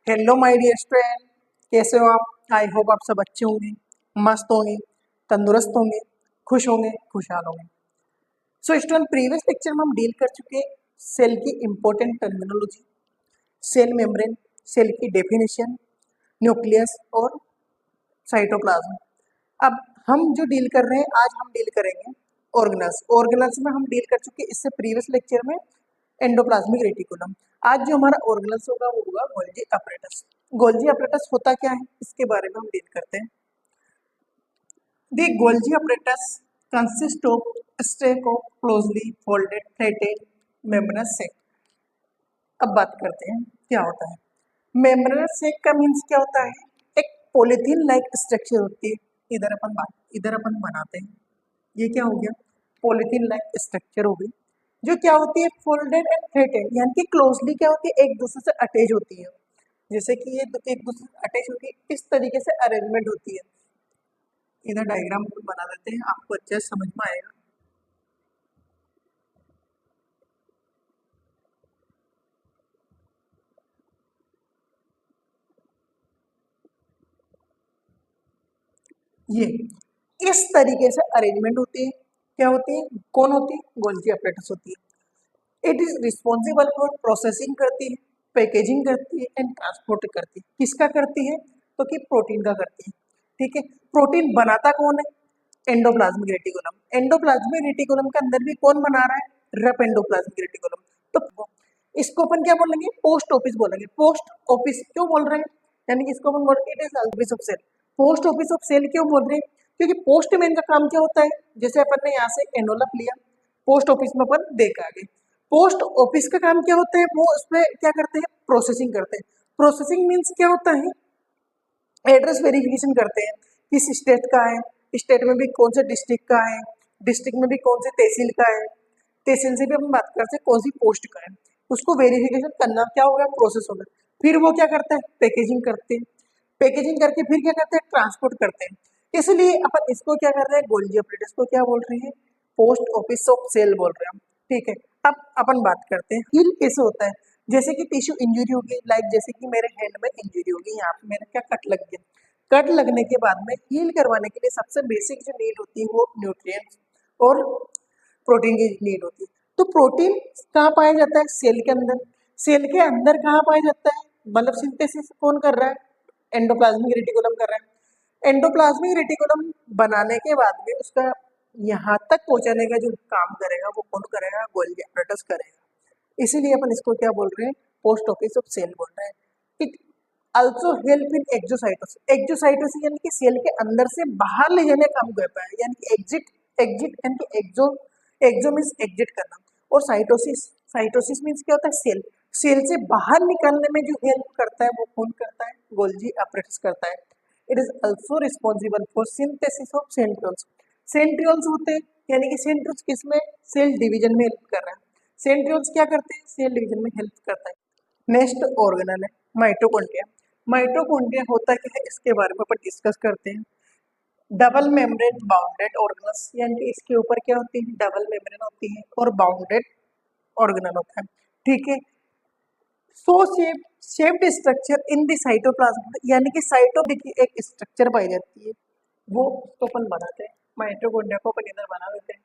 Hello my dear student, कैसे हो आप? आई होप आप सब अच्छे होंगे, मस्त होंगे, तंदुरुस्त होंगे, खुश होंगे, खुशहाल होंगे। सो स्टूडेंट, प्रीवियस लेक्चर में हम डील कर चुके सेल की important terminology, cell membrane, cell की डेफिनेशन, न्यूक्लियस और साइटोप्लाज्म। अब हम जो डील कर रहे हैं, आज हम डील करेंगे ऑर्गेनल्स। ऑर्गेनल्स में हम डील कर चुके इससे प्रीवियस लेक्चर में एंडोप्लाज्मिक रेटिकुलम। आज जो हमारा ऑर्गेनल्स होगा वो होगा गोल्जी अपरेटस। गोल्जी अपरेटस होता क्या है, इसके बारे में हम डील करते हैं। The Golgi apparatus consist of stack of closely folded threaded membranous sac. अब बात करते हैं क्या होता है मेम्ब्रेनस सेक का मीन्स क्या होता है। एक पॉलीथीन लाइक स्ट्रक्चर होती है, इधर अपन बनाते हैं, ये क्या हो गया, पॉलीथीन लाइक स्ट्रक्चर हो गई, जो क्या होती है फोल्डेड एंड थ्रेडेड, यानी कि क्लोजली क्या होती है, एक दूसरे से अटैच होती है। जैसे कि ये एक दूसरे से अटैच होती है, इस तरीके से अरेंजमेंट होती है। इधर डायग्राम बना देते हैं, आपको अच्छे से समझ में आएगा। ये इस तरीके से अरेंजमेंट होती है। क्या होती है, कौन होती है, गोल्जी अपरेटस होती है। It is responsible for processing करती है, पैकेजिंग करती है एंड ट्रांसपोर्ट करती है। किसका करती है, तो कि प्रोटीन का करती है। ठीक है, प्रोटीन बनाता कौन है, एंडोप्लाज्मिक रेटिकुलम। एंडोप्लाज्मिक रेटिकुलम के अंदर भी कौन बना रहा है, रफ एंडोप्लाज्मिक रेटिकुलम। तो इसको अपन क्या बोलेंगे, पोस्ट ऑफिस बोलेंगे। पोस्ट ऑफिस क्यों बोल रहे हैं, यानी कि इसको अपन बोल रहे हैं, it is office of cell. Post office of cell क्यों बोल रहे हैं, क्योंकि पोस्टमैन का काम क्या होता है, जैसे अपन ने यहाँ से एनोलप लिया, पोस्ट ऑफिस में अपन दे के आ गए। पोस्ट ऑफिस का काम क्या होता है, वो उसमें क्या करते हैं, प्रोसेसिंग करते हैं। प्रोसेसिंग मीन्स क्या होता है, एड्रेस वेरिफिकेशन करते हैं, किस स्टेट का है, स्टेट में भी कौन से डिस्ट्रिक्ट का है, डिस्ट्रिक्ट में भी कौन से तहसील का है, तहसील से भी हम बात करते हैं कौन सी पोस्ट का है। उसको वेरिफिकेशन करना क्या होगा, प्रोसेस होगा। फिर वो क्या करता है, पैकेजिंग करते हैं, पैकेजिंग करके फिर क्या करते हैं, ट्रांसपोर्ट करते हैं। इसलिए अपन इसको क्या कर रहे हैं, गोल्जी अपरेटस को क्या बोल रहे हैं, पोस्ट ऑफिस ऑफ सेल बोल रहे हैं। ठीक है, अब अपन बात करते हैं हील कैसे होता है। जैसे कि टिश्यू इंजरी होगी, लाइक जैसे कि मेरे हैंड में इंजरी होगी, यहाँ पे मेरा क्या कट लग गया। कट लगने के बाद में हील करवाने के लिए सबसे बेसिक जो नीड होती है वो न्यूट्रिएंट्स और प्रोटीन की नीड होती है। तो प्रोटीन कहाँ पाया जाता है, सेल के अंदर। सेल के अंदर कहाँ पाया जाता है, मतलब सिंथेसिस कौन कर रहा है, एंडोप्लाज्मिक रेटिकुलम कर रहा है। एंडोप्लाज्मिक रेटिकुलम बनाने के बाद में उसका यहाँ तक पहुंचाने का जो काम करेगा वो कौन करेगा, गोल्गी अपरेटस करेगा। इसीलिए अपन इसको क्या बोल रहे हैं, पोस्ट ऑफिस ऑफ सेल बोल रहे हैं। It also help in exocytosis. Exocytosis यानी कि सेल के अंदर से बाहर ले जाने का काम करता है, यानी कि एग्जिट, एग्जिट यानी कि एक्सो, एक्सो मीन्स एग्जिट करना। और साइटोसिस, साइटोसिस मीन्स क्या होता है, सेल, सेल से बाहर निकालने में जो हेल्प करता है वो कौन करता है, गोल्जी अपरेटस करता है। It is also responsible for synthesis of centrioles. Centrioles होते हैं, यानी कि सेंट्रियोल्स किसमें, सेल डिवीजन में हेल्प कर रहा है। सेंट्रियोल्स क्या करते हैं, सेल डिवीजन में हेल्प करता है। नेक्स्ट ऑर्गेनल है माइटोकॉन्ड्रिया। माइटोकॉन्ड्रिया होता क्या है, इसके बारे में अपन डिस्कस करते हैं। डबल मेम्ब्रेन बाउंडेड ऑर्गेनल्स, यानी कि इसके ऊपर क्या होती है, डबल मेम्ब्रेन होती है और बाउंडेड ऑर्गेनल होता है। ठीक है, so shaped structure in the cytoplasm, यानी कि साइटो की एक स्ट्रक्चर पाई जाती है, वो उसको अपन बनाते हैं। माइटोकॉन्ड्रिया को अपन इधर बना देते हैं।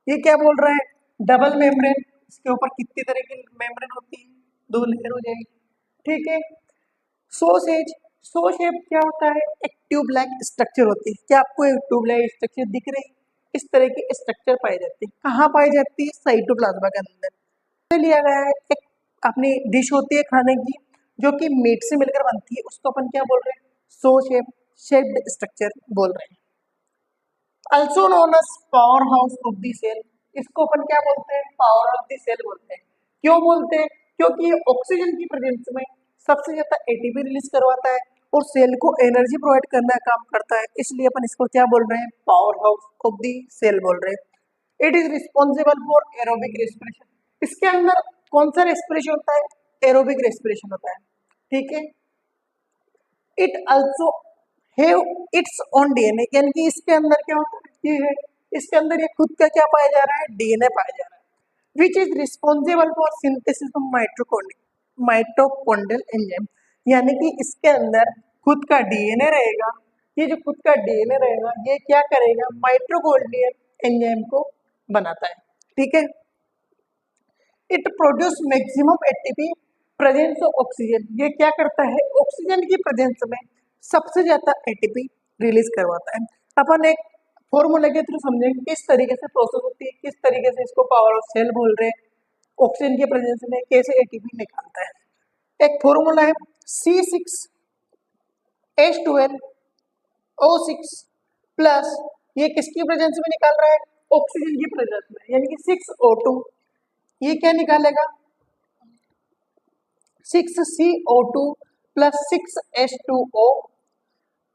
ये क्या बोल रहा है, डबल मेम्ब्रेन, इसके ऊपर कितनी तरह की मेम्ब्रेन होती है, दो लेयर हो जाएगी। ठीक है, सो सेज, सो शेप क्या होता है, एक ट्यूब लाइक स्ट्रक्चर होती है। क्या आपको एक ट्यूब लाइक स्ट्रक्चर दिख रही है, इस तरह की स्ट्रक्चर पाई जाती है। कहाँ पाई जाती है, साइटोप्लाज्मा के अंदर। लिया गया है एक अपनी डिश होती है खाने की, जो कि मीट से मिलकर बनती है, उसको अपन क्या बोल रहे हैं, सो शेप, शेप्ड स्ट्रक्चर बोल रहे हैं। also known as powerhouse of the cell, इसको अपन क्या बोलते हैं, पावर ऑफ द सेल बोलते हैं। क्यों बोलते हैं, क्योंकि ये ऑक्सीजन की प्रेजेंस में सबसे ज्यादा एटीपी रिलीज करवाता है और सेल को एनर्जी प्रोवाइड करने का काम करता है, इसलिए अपन इसको क्या बोल रहे हैं, powerhouse of the cell बोल रहे हैं। It is responsible for aerobic respiration. इसके अंदर कौन सा रेस्पिरेशन होता है, एरोबिक रेस्पिरेशन होता है। ठीक है, it also have its own DNA, यानी कि इसके अंदर क्या होता है, ये है, इसके अंदर ये खुद का क्या पाया जा रहा है, डीएनए पाया जा रहा है। Which is responsible for synthesis of mitochondrial enzyme, यानी कि इसके अंदर खुद का डीएनए रहेगा। ये जो खुद का डीएनए रहेगा ये क्या करेगा, माइटोकॉन्ड्रियल एंजाइम को बनाता है। ठीक है, it produce maximum ATP presence of oxygen, ये क्या करता है, ऑक्सीजन की प्रेजेंस में सबसे ज्यादा एटीपी रिलीज करवाता है। अपन एक फॉर्मूला के थ्रू समझेंगे किस तरीके से प्रोसेस होती है, किस तरीके से इसको पावर ऑफ सेल बोल रहे हैं, ऑक्सीजन के प्रेजेंस में कैसे एटीपी निकालता है। एक फॉर्मूला है C6H12O6 प्लस, ये किसकी प्रेजेंस में निकाल रहा है, ऑक्सीजन की प्रेजेंस में, यानी कि 6O2, ये क्या निकालेगा 6CO2 plus 6H2O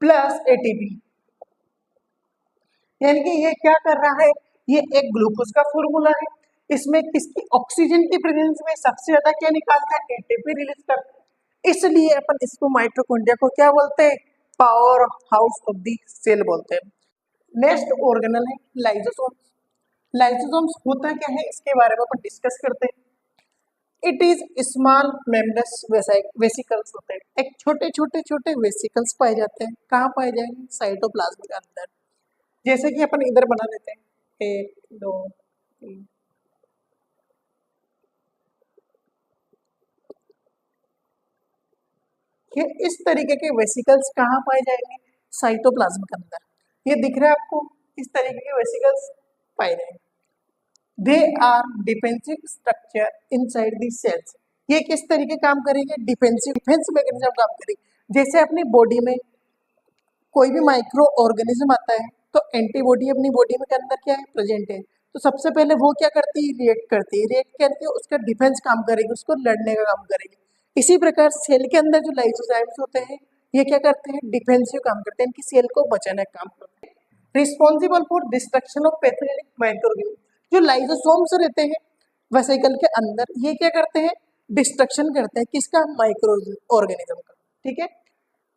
plus ATP, यानी कि ये क्या कर रहा है, ये एक ग्लूकोज का फॉर्मूला है, इसमें किसकी, ऑक्सीजन की प्रेजेंस में सबसे ज्यादा क्या निकालता है, एटीपी रिलीज करता है। इसलिए अपन इसको माइटोकॉन्ड्रिया को क्या बोलते हैं, powerhouse of the cell बोलते हैं। नेक्स्ट ऑर्गेनल है लाइसोसोम्स। लाइसोसोम्स होता क्या है, इसके बारे में अपन डिस्कस करते हैं। It is small membranes vesicles होते हैं, एक छोटे छोटे छोटे वेसिकल्स पाए जाते हैं, कहाँ पाए जाएंगे, साइटोप्लाज्म के अंदर। जैसे कि अपन इधर बना लेते हैं 1 2 3, ये इस तरीके के वेसिकल्स कहाँ पाए जाएंगे, साइटोप्लाज्म के अंदर। ये दिख रहा है आपको, इस तरीके के वेसिकल्स पाए जाएंगे। They are defensive structure inside the cells, ये किस तरीके काम करेंगे, डिफेंसिव डिफेंस मैकेनिज्म काम करेंगे। जैसे अपनी बॉडी में कोई भी माइक्रो ऑर्गेनिज्म आता है तो एंटीबॉडी अपनी बॉडी में के अंदर क्या है, प्रेजेंट है, तो सबसे पहले वो क्या करती है, रिएक्ट करती है, रिएक्ट करके उसका डिफेंस काम करेगी, उसको लड़ने का काम करेगी। इसी प्रकार सेल के अंदर जो लाइसोजाइम्स होते हैं ये क्या करते हैं, डिफेंसिव काम करते हैं, इनकी सेल को बचाने का काम करते हैं। Responsible for destruction of pathogenic microorganism, जो लाइसोसोम्स रहते हैं वेसिकल के अंदर, ये क्या करते हैं, डिस्ट्रक्शन करते हैं किसका, माइक्रो ऑर्गेनिज्म का। ठीक है,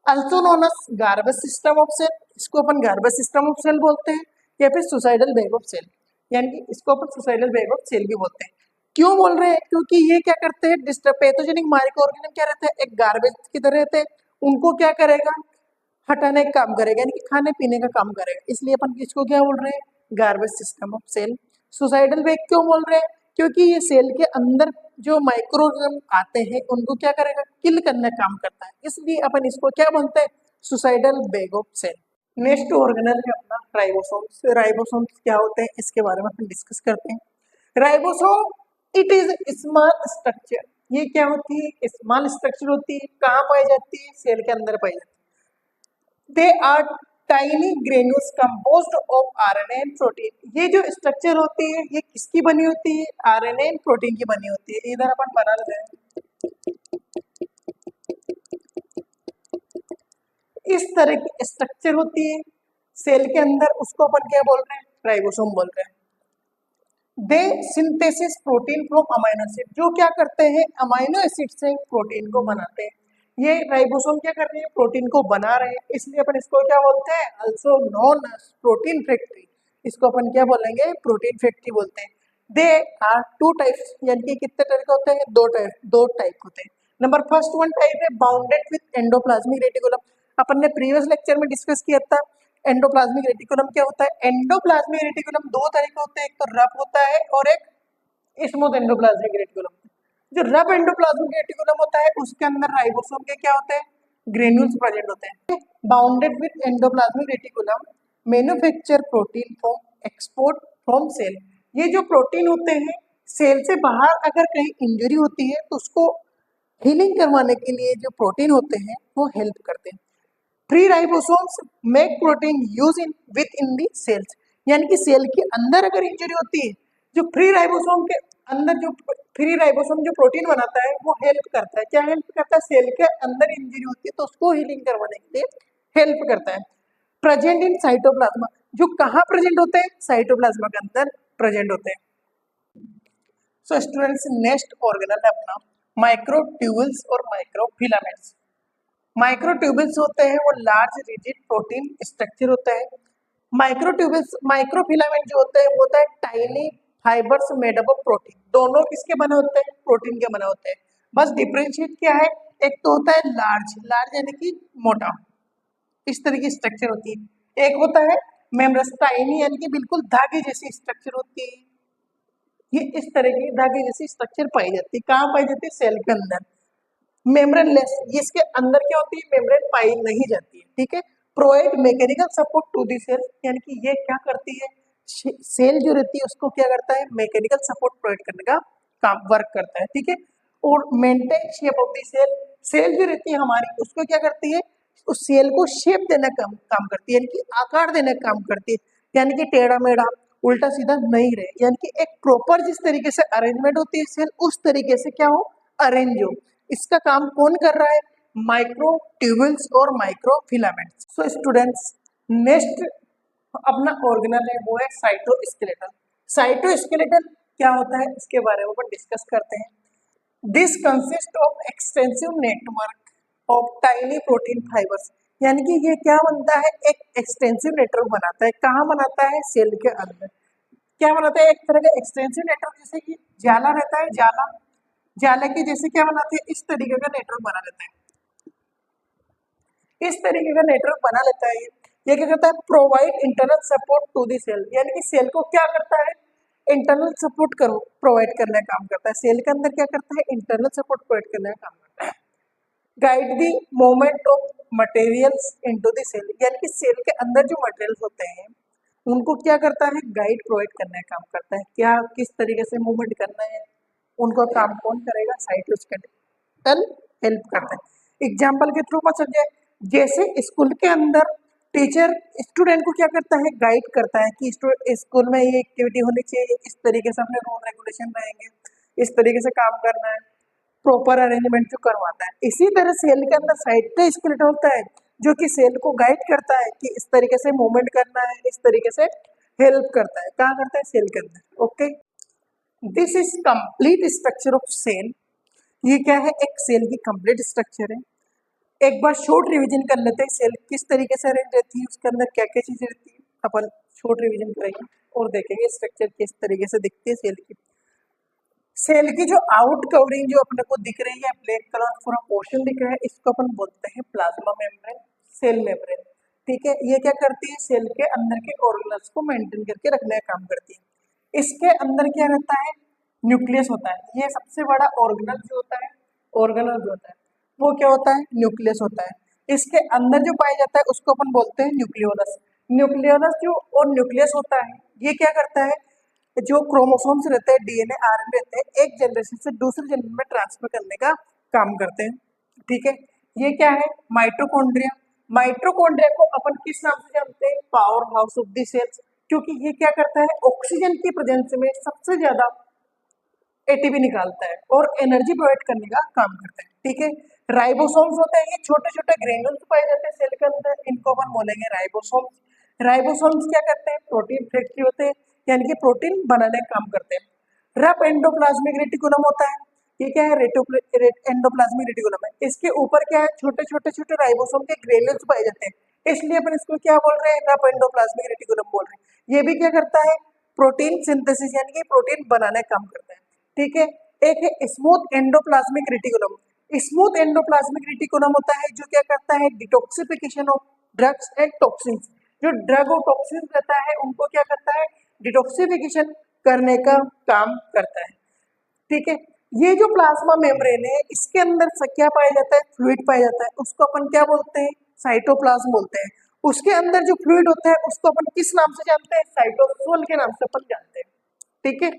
also known as garbage system of cell, इसको अपन गार्बेज सिस्टम ऑफ सेल बोलते हैं, या फिर सुसाइडल बैग ऑफ सेल, यानी कि इसको अपन सुसाइडल बैग ऑफ सेल भी बोलते हैं। क्यों बोल रहे हैं, क्योंकि ये क्या करते हैं, पैथोजेनिक माइक्रो ऑर्गेनिज्म क्या रहते हैं, एक गार्बेज की तरह रहते हैं, उनको क्या करेगा, हटाने का काम करेगा, यानी कि खाने पीने का काम करेगा, इसलिए अपन इसको क्या बोल रहे हैं, garbage system of cell. Suicidal bag क्यों बोल रहे हैं, क्योंकि ये सेल के अंदर जो माइक्रोऑर्गेनिज्म आते हैं उनको क्या करेगा, किल करने का काम करता है, इसलिए अपन इसको क्या बोलते हैं, suicidal bag of cell. Next organelle है अपना राइबोसोम्स। राइबोसोम्स क्या होते हैं इसके बारे में अपन डिस्कस करते हैं। Ribosome it is small structure, ये क्या होती है, स्मॉल स्ट्रक्चर होती है, कहाँ पाई जाती है, सेल के अंदर पाई जाती है। They are tiny granules composed of RNA and protein, ये जो स्ट्रक्चर होती है ये किसकी बनी होती है, आरएनए एंड प्रोटीन की बनी होती है। इधर अपन बना लेते हैं, इस तरह की स्ट्रक्चर होती है सेल के अंदर, उसको अपन क्या बोल रहे हैं, राइबोसोम बोल रहे हैं। They synthesis protein from amino acid, जो क्या करते हैं, अमाइनो एसिड से प्रोटीन को बनाते हैं। ये राइबोसोम क्या कर रहे हैं, प्रोटीन को बना रहे हैं, इसलिए अपन इसको क्या बोलते हैं, also known as protein factory, इसको अपन क्या बोलेंगे, प्रोटीन फैक्ट्री बोलते हैं। दे आर टू टाइप्स, यानी कि कितने तरह के होते हैं, दो टाइप होते हैं। नंबर फर्स्ट वन टाइप है बाउंडेड विथ एंडोप्लाज्मिक रेटिकुलम, अपन ने प्रीवियस लेक्चर में डिस्कस किया था। एंडोप्लाज्मिक रेटिकुलम क्या होता है, एंडोप्लाज्मिक रेटिकुलम दो तरह के होते हैं, एक तो रफ होता है और एक स्मूथ एंडोप्लाज्मिक रेटिकुलम। जो रफ एंडोप्लाज्मिक रेटिकुलम होता है उसके अंदर राइबोसोम के क्या होते हैं, ग्रेन्यूल्स प्रेजेंट होते हैं। Bounded with endoplasmic reticulum manufacture protein from export from cell, ये जो प्रोटीन होते हैं सेल से बाहर अगर कहीं इंजरी होती है तो उसको हीलिंग करवाने के लिए जो प्रोटीन होते हैं वो हेल्प करते हैं। Free ribosomes make protein use in within the cells, यानी कि सेल के अंदर अगर इंजरी होती है, जो फ्री राइबोसोम के अंदर जो फ्री राइबोसोम जो प्रोटीन बनाता है वो हेल्प करता है, क्या हेल्प करता है, सेल के अंदर इंजरी होती है तो उसको हीलिंग करवाने के लिए हेल्प करता है। प्रेजेंट इन साइटोप्लाज्मा, जो कहाँ प्रेजेंट होते हैं, साइटोप्लाज्मा के अंदर प्रेजेंट होते हैं। सो स्टूडेंट्स नेक्स्ट ऑर्गेनल है अपना माइक्रोट्यूबुल्स और माइक्रोफिलामेंट्स। माइक्रोट्यूबुल्स होते हैं वो लार्ज रिजिड प्रोटीन स्ट्रक्चर होता है। माइक्रोट्यूबुल्स माइक्रोफिलामेंट जो होता है वो होता है tiny fibres made up of protein, दोनों किसके बने होते हैं, प्रोटीन के बने होते हैं। बस डिफरेंशिएट क्या है, एक तो होता है लार्ज, लार्ज यानी कि मोटा, इस तरह की स्ट्रक्चर होती है। एक होता है मेम्ब्रेस टाइनी यानी कि बिल्कुल धागे जैसी स्ट्रक्चर होती है। ये इस तरह की धागे जैसी स्ट्रक्चर पाई जाती है, कहाँ पाई जाती है, सेल के अंदर। मेम्ब्रेन लेस, ये इसके अंदर क्या होती है, मेम्ब्रेन पाई नहीं जाती है, ठीक है। Provide mechanical support to the cell, यानी कि ये क्या करती है, सेल जो रहती है उसको क्या करता है, मैकेनिकल सपोर्ट प्रोवाइड करने का काम, वर्क करता है, ठीक है। और maintain shape of the cell, cell जो रहती है हमारी उसको क्या करती है, उस सेल को शेप देने का काम करती है, यानी कि आकार देने का काम करती है, यानी कि टेढ़ा मेढ़ा उल्टा सीधा नहीं रहे, यानी कि एक प्रॉपर जिस तरीके से अरेंजमेंट होती है सेल, उस तरीके से क्या हो, अरेंज हो। इसका काम कौन कर रहा है, माइक्रो ट्यूबल्स और micro filaments. So students, next अपना ऑर्गेनल है वो है साइटोस्केलेटन। साइटोस्केलेटन क्या होता है इसके बारे में अपन डिस्कस करते हैं। This consist of extensive network of tiny protein fibres, यानी कि ये क्या बनता है, एक एक्सटेंसिव नेटवर्क बनाता है, कहाँ बनाता है, सेल के अंदर। क्या बनाता है, एक तरह का एक्सटेंसिव नेटवर्क, जैसे कि जाला रहता है, जाला, जाला के जैसे क्या बनाते हैं, इस तरीके का नेटवर्क बना लेता है, इस तरीके का नेटवर्क बना लेता है। ये क्या करता है, provide internal support to the cell, यानी कि सेल को क्या करता है, इंटरनल सपोर्ट करो प्रोवाइड करने का काम करता है, सेल के अंदर क्या करता है, इंटरनल सपोर्ट प्रोवाइड करने का काम करता है। Guide the movement of materials into the cell, यानी कि सेल के अंदर जो मटेरियल्स होते हैं उनको क्या करता है, गाइड प्रोवाइड करने का काम करता है, क्या किस तरीके से मूवमेंट करना है, उनको काम कौन करेगा, साइटोस्केलेटन हेल्प करता है। एग्जाम्पल के थ्रू मत समझे, जैसे स्कूल के अंदर टीचर स्टूडेंट को क्या करता है, गाइड करता है कि स्कूल में ये एक्टिविटी होनी चाहिए, इस तरीके से अपने रूल रेगुलेशन रहेंगे, इस तरीके से काम करना है, प्रॉपर अरेंजमेंट जो करवाता है। इसी तरह सेल के अंदर साइटोस्केलेटन होता है जो कि सेल को गाइड करता है कि इस तरीके से मूवमेंट करना है, इस तरीके से हेल्प करता है, कहाँ करता है, सेल के अंदर। Okay, this is complete structure of cell. ये क्या है, एक सेल की कंप्लीट स्ट्रक्चर है। एक बार शॉर्ट रिवीजन कर लेते हैं, सेल किस तरीके से अरेंज रहती है, उसके अंदर क्या क्या चीजें रहती है, अपन शॉर्ट रिवीजन करेंगे और देखेंगे स्ट्रक्चर किस तरीके से दिखती है सेल की। सेल की जो आउट कवरिंग जो अपने को दिख रही है, ब्लैक कलर पूरा पोर्शन दिख रहा है, इसको अपन बोलते हैं प्लाज्मा मेम्ब्रेन, सेल मेम्ब्रेन, ठीक है। ये क्या करती है, सेल के अंदर के ऑर्गेनल्स को मेंटेन करके रखने का काम करती है। इसके अंदर क्या रहता है, न्यूक्लियस होता है, ये सबसे बड़ा ऑर्गेनल जो होता है, ऑर्गेनल जो होता है वो क्या होता है, न्यूक्लियस होता है। इसके अंदर जो पाया जाता है उसको अपन बोलते हैं न्यूक्लियोलस। न्यूक्लियोलस जो और न्यूक्लियस होता है, ये क्या करता है, जो क्रोमोसोम्स रहते हैं, डीएनए आरएनए रहते हैं, एक जनरेशन से दूसरे जनरेशन में ट्रांसफर करने का काम करते हैं, ठीक है। ये क्या है, माइटोकॉन्ड्रिया। माइटोकॉन्ड्रिया को अपन किस नाम से जानते हैं, powerhouse of the cells, क्योंकि ये क्या करता है, ऑक्सीजन की प्रेजेंस में सबसे ज्यादा एटीपी निकालता है और एनर्जी प्रोवाइड करने का काम करता है, ठीक है। राइबोसोम्स होते हैं, ये छोटे छोटे ग्रेन्यूल्स पाए जाते हैं सेल के अंदर, इनको अपन बोलेंगे राइबोसोम्स। राइबोसोम्स क्या करते हैं, प्रोटीन फैक्ट्री होते हैं, यानी कि प्रोटीन बनाने का काम करते हैं। रफ एंडोप्लाज्मिक रेटिकुलम होता है, ये क्या है, एंडोप्लाज्मिक रेटिकुलम है, इसके ऊपर क्या है, छोटे छोटे छोटे राइबोसोम के ग्रेन्यूल्स पाए जाते हैं, इसलिए अपन इसको क्या बोल रहे हैं, रफ एंडोप्लाज्मिक रेटिकुलम बोल रहे हैं। ये भी क्या करता है, प्रोटीन सिंथेसिस यानी कि प्रोटीन बनाने का काम करता है, ठीक है। एक है smooth endoplasmic reticulum. Smooth endoplasmic reticulum होता है जो क्या करता है, detoxification of drugs and toxins, जो ड्रग और टॉक्सिन रहता है उनको क्या करता है, डिटॉक्सिफिकेशन करने का काम करता है, ठीक है। ये जो प्लाज्मा मेम्ब्रेन है इसके अंदर क्या पाया जाता है, फ्लूइड पाया जाता है, उसको अपन क्या बोलते हैं, साइटोप्लाज्म बोलते हैं। उसके अंदर जो फ्लूइड होता है उसको अपन किस नाम से जानते हैं, साइटोसोल के नाम से अपन जानते हैं, ठीक है।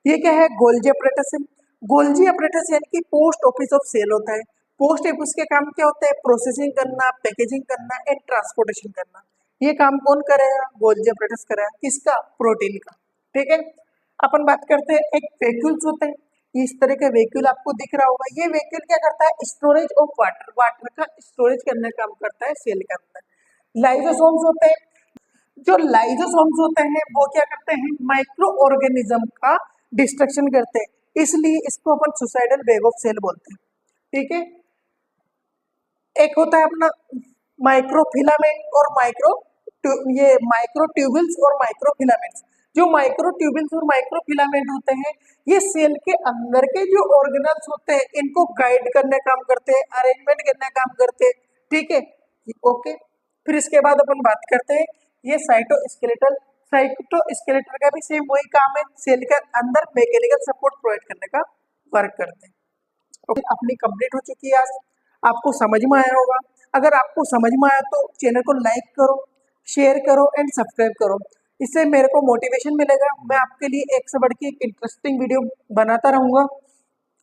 ये क्या है, गोल्जी अपरेटस है। गोल्जी अपरेटस यानी कि पोस्ट ऑफिस ऑफ सेल होता है। पोस्ट ऑफिस के काम क्या होता है, प्रोसेसिंग करना, पैकेजिंग करना एंड ट्रांसपोर्टेशन करना। ये काम कौन करेगा, गोल्जी अपरेटस करेगा, किसका, प्रोटीन का, ठीक है। अपन बात करते हैं, एक वैक्यूल्स होते हैं, इस तरह के वैक्यूल आपको दिख रहा होगा, ये वैक्यूल क्या करता है, स्टोरेज ऑफ वाटर, वाटर का स्टोरेज करने का काम करता है सेल के अंदर। लाइजोसोम्स होते हैं, जो लाइजोसोम्स होते हैं वो क्या करते हैं, माइक्रो ऑर्गेनिज्म का डिस्ट्रक्शन करते हैं, इसलिए इसको अपन सुसाइडल वेव ऑफ सेल बोलते हैं, ठीक है। एक होता है अपना माइक्रोफिलामेंट और ये माइक्रो ट्यूबल्स और माइक्रोफिलामेंट्स। जो माइक्रोट्यूबिल्स और माइक्रोफिलामेंट होते हैं, ये सेल के अंदर के जो ऑर्गेनल्स होते हैं इनको गाइड करने का काम करते हैं, अरेंजमेंट करने का काम करते हैं, ठीक है। ओके, फिर इसके बाद अपन बात करते हैं ये साइटोस्केलेटल। साइटोस्केलेटल का भी सेम वही काम है, सेल के अंदर मैकेनिकल सपोर्ट प्रोवाइड करने का वर्क करते हैं। ओके, अपनी कंप्लीट हो चुकी है आज, आपको समझ में आया होगा। अगर आपको समझ में आया तो चैनल को लाइक करो, शेयर करो एंड सब्सक्राइब करो, इससे मेरे को मोटिवेशन मिलेगा। मैं आपके लिए एक से बढ़ के एक इंटरेस्टिंग वीडियो बनाता रहूंगा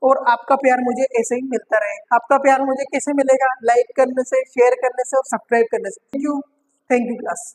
और आपका प्यार मुझे ऐसे ही मिलता रहे। आपका प्यार मुझे कैसे मिलेगा? लाइक करने से, शेयर करने से और सब्सक्राइब करने से। Thank you class.